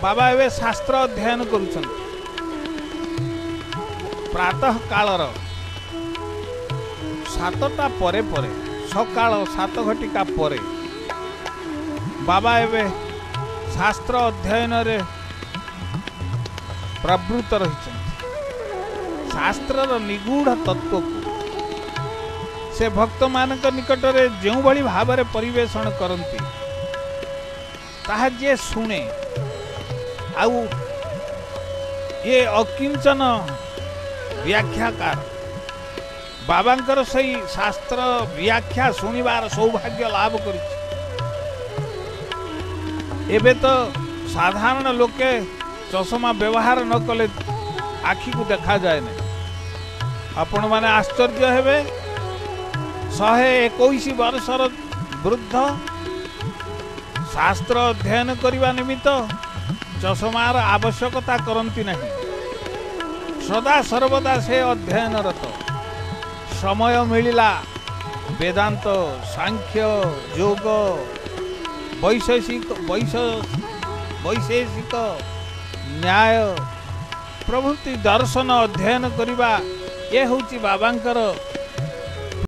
बाबा एवं शास्त्र अध्ययन करुछन प्रातः कालर 7टा परे परे सकाळ 7 घटिका परे बाबा एवं शास्त्र अध्ययन रे प्रवृत्त रही शास्त्र निगूढ़ तत्व को से भक्त मान निकट में जो भली भाव में परिवेषण करती ताहा जे शुणे आउ ये अकिंचन व्याख्याकार बाबांकर सही शास्त्र व्याख्या शुणिबार सौभाग्य लाभ कर एबे तो साधारण लोके चषमा व्यवहार न कले आखि को देखा जाए नहीं आपण माने आश्चर्य हेबे 121 वर्षर वृद्ध शास्त्र अध्ययन करने निमित्त चषमार आवश्यकता करती नहीं सदा सर्वदा से अध्ययनरत समय मिलिला वेदांत सांख्य योग वैशेषिक न्याय प्रभृति दर्शन अध्ययन करवा ये हूँ बाबांकर